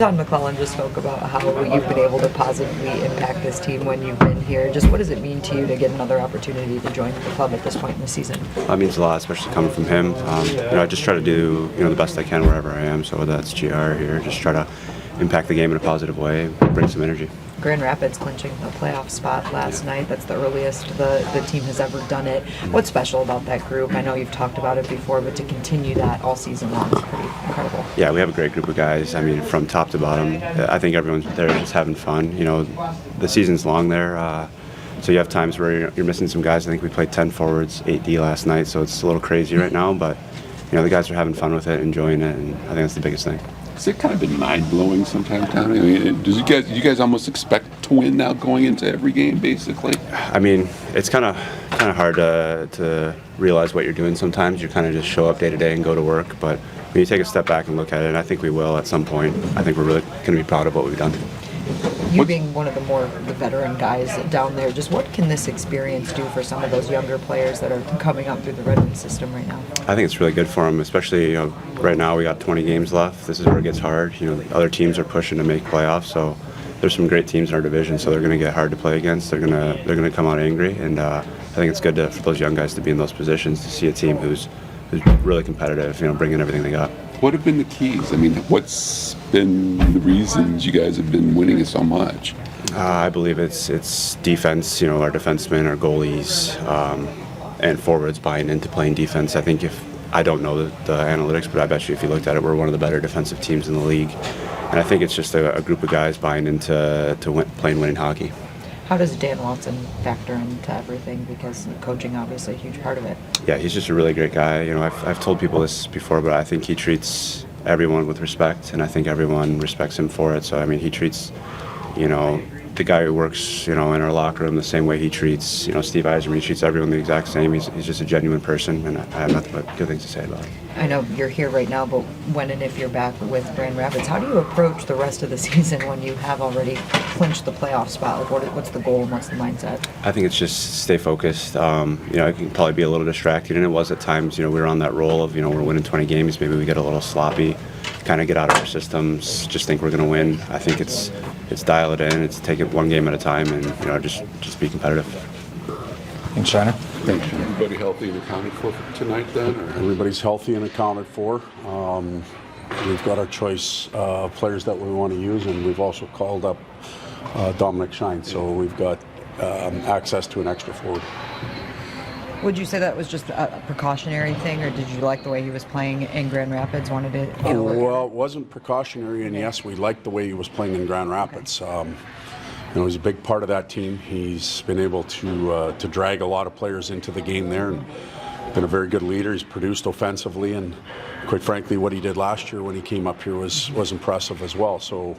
Todd McLellan just spoke about how you've been able to positively impact this team when you've been here. Just what does it mean to you to get another opportunity to join the club at this point in the season? It means a lot, especially coming from him. I just try to do the best I can wherever I am. So whether that's GR here, just try to impact the game in a positive way, bring some energy. Grand Rapids clinching a playoff spot last night. That's the earliest the team has ever done it. What's special about that group? I know you've talked about it before, but to continue that all season long is pretty incredible. Yeah, we have a great group of guys. I mean, from top to bottom, I think everyone's there just having fun. The season's long there, so you have times where you're missing some guys. I think we played 10 forwards, 8D last night, so it's a little crazy right now, but the guys are having fun with it, enjoying it, and I think that's the biggest thing. Has it kind of been mind-blowing sometimes, Tommy? I mean, do you guys almost expect to win now going into every game, basically? I mean, it's kind of hard to realize what you're doing sometimes. You kind of just show up day to day and go to work. But when you take a step back and look at it, and I think we will at some point, I think we're really going to be proud of what we've done. You being one of the veteran guys down there, just what can this experience do for some of those younger players that are coming up through the Red Wings system right now? I think it's really good for them, especially right now we got 20 games left. This is where it gets hard. Other teams are pushing to make playoffs, so there's some great teams in our division, so they're going to get hard to play against. They're going to come out angry, and I think it's good for those young guys to be in those positions to see a team who's really competitive, bringing everything they got. What have been the keys? I mean, what's been the reasons you guys have been winning so much? I believe it's defense, our defensemen, our goalies, and forwards buying into playing defense. I think I don't know the analytics, but I bet you if you looked at it, we're one of the better defensive teams in the league. And I think it's just a group of guys buying into playing winning hockey. How does Dan Watson factor into everything? Because coaching, obviously, a huge part of it. Yeah, he's just a really great guy. I've told people this before, but I think he treats everyone with respect, and I think everyone respects him for it. So, I mean, he treats, the guy who works, in our locker room the same way he treats, Steve Yzerman. He treats everyone the exact same. He's just a genuine person, and I have nothing but good things to say about him. I know you're here right now, but when and if you're back with Grand Rapids, how do you approach the rest of the season when you have already clinched the playoff spot? Like, what's the goal and what's the mindset? I think it's just stay focused. It can probably be a little distracting, and it was at times. We were on that roll of, we're winning 20 games. Maybe we get a little sloppy, kind of get out of our systems, just think we're going to win. I think it's dial it in. It's take it one game at a time, and just be competitive. Thanks, Shiner. Thanks. Everybody healthy and accounted for tonight, then? Or? Everybody's healthy and accounted for. We've got our choice players that we want to use, and we've also called up Dominik Shine, so we've got access to an extra forward. Would you say that was just a precautionary thing, or did you like the way he was playing in Grand Rapids? Wanted to? Well, it wasn't precautionary, and yes, we liked the way he was playing in Grand Rapids. He's a big part of that team. He's been able to drag a lot of players into the game there, and been a very good leader. He's produced offensively, and quite frankly, what he did last year when he came up here was impressive as well. So,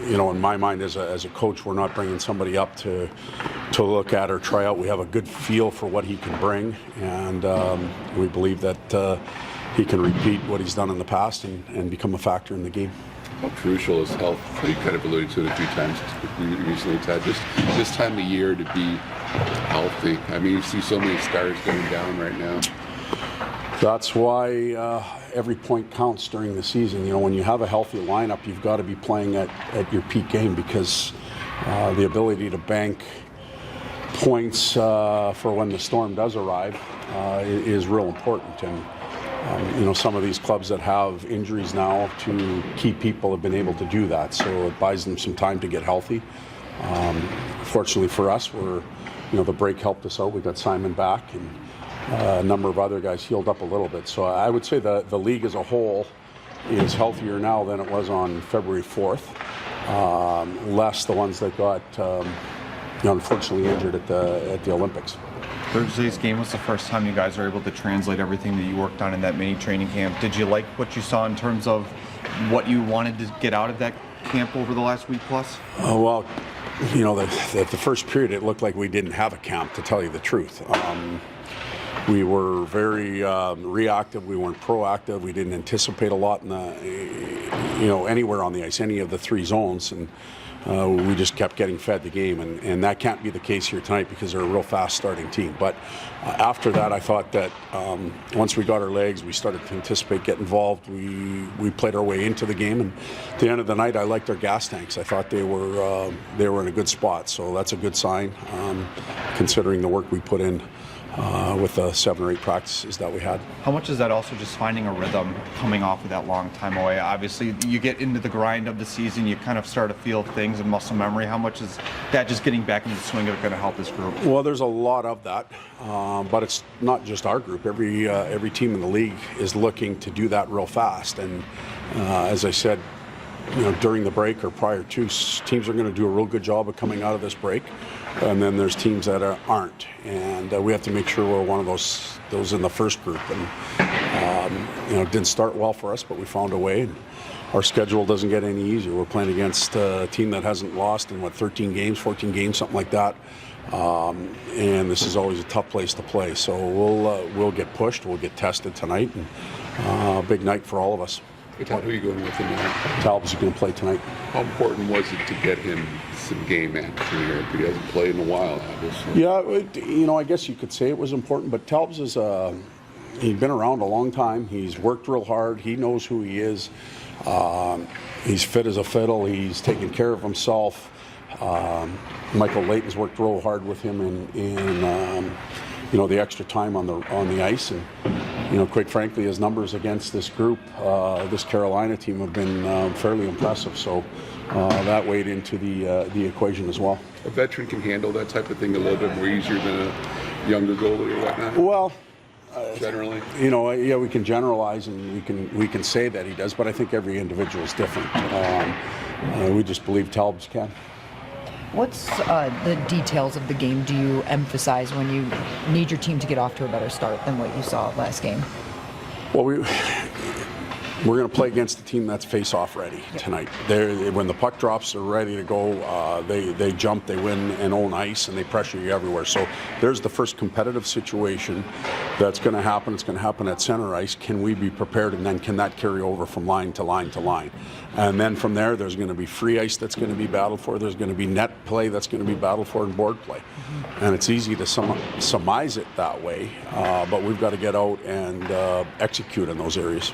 in my mind as a coach, we're not bringing somebody up to look at or try out. We have a good feel for what he can bring, and we believe that he can repeat what he's done in the past and become a factor in the game. How crucial is health? You kind of alluded to it a few times recently, Ted. Just this time of year to be healthy. I mean, you see so many stars going down right now. That's why every point counts during the season. When you have a healthy lineup, you've got to be playing at your peak game, because the ability to bank points for when the storm does arrive is real important. And some of these clubs that have injuries now to key people have been able to do that, so it buys them some time to get healthy. Fortunately for us, the break helped us out. We got Simon back, and a number of other guys healed up a little bit. So I would say the league as a whole is healthier now than it was on February 4th. Less the ones that got unfortunately injured at the Olympics. Thursday's game was the first time you guys were able to translate everything that you worked on in that mini training camp. Did you like what you saw in terms of what you wanted to get out of that camp over the last week plus? The first period it looked like we didn't have a camp, to tell you the truth. We were very reactive. We weren't proactive. We didn't anticipate a lot in anywhere on the ice, any of the three zones, and we just kept getting fed the game, and that can't be the case here tonight because they're a real fast starting team. But after that, I thought that once we got our legs, we started to anticipate getting involved. We played our way into the game, and at the end of the night, I liked our gas tanks. I thought they were in a good spot, so that's a good sign considering the work we put in with the 7 or 8 practices that we had. How much is that also just finding a rhythm coming off of that long time away? Obviously, you get into the grind of the season, you kind of start to feel things and muscle memory. How much is that just getting back into the swing of it going to help this group? Well, there's a lot of that, but it's not just our group. Every team in the league is looking to do that real fast. And as I said, during the break or prior to, teams are going to do a real good job of coming out of this break. And then there's teams that aren't, and we have to make sure we're one of those in the first group. And it didn't start well for us, but we found a way. And our schedule doesn't get any easier. We're playing against a team that hasn't lost in 13 games, 14 games, something like that. And this is always a tough place to play. So we'll get pushed. We'll get tested tonight, and a big night for all of us. Hey, Todd, who are you going with tonight? Talbot's going to play tonight. How important was it to get him some game action here? He hasn't played in a while, obviously. Yeah, I guess you could say it was important, but Talbot he's been around a long time. He's worked real hard. He knows who he is. He's fit as a fiddle. He's taken care of himself. Michael Layton's worked real hard with him in the extra time on the ice, and quite frankly, his numbers against this group, this Carolina team, have been fairly impressive. So that weighed into the equation as well. A veteran can handle that type of thing a little bit more easier than a younger goalie or whatnot. Well, generally, we can generalize and we can say that he does, but I think every individual is different. We just believe Talbot's can. What's the details of the game do you emphasize when you need your team to get off to a better start than what you saw last game? Well, we're going to play against a team that's face-off ready tonight. When the puck drops, they're ready to go. They jump, they win and own ice, and they pressure you everywhere. So there's the first competitive situation that's going to happen. It's going to happen at center ice. Can we be prepared, and then can that carry over from line to line to line? And then from there, there's going to be free ice that's going to be battled for. There's going to be net play that's going to be battled for, and board play. And it's easy to surmise it that way, but we've got to get out and execute in those areas.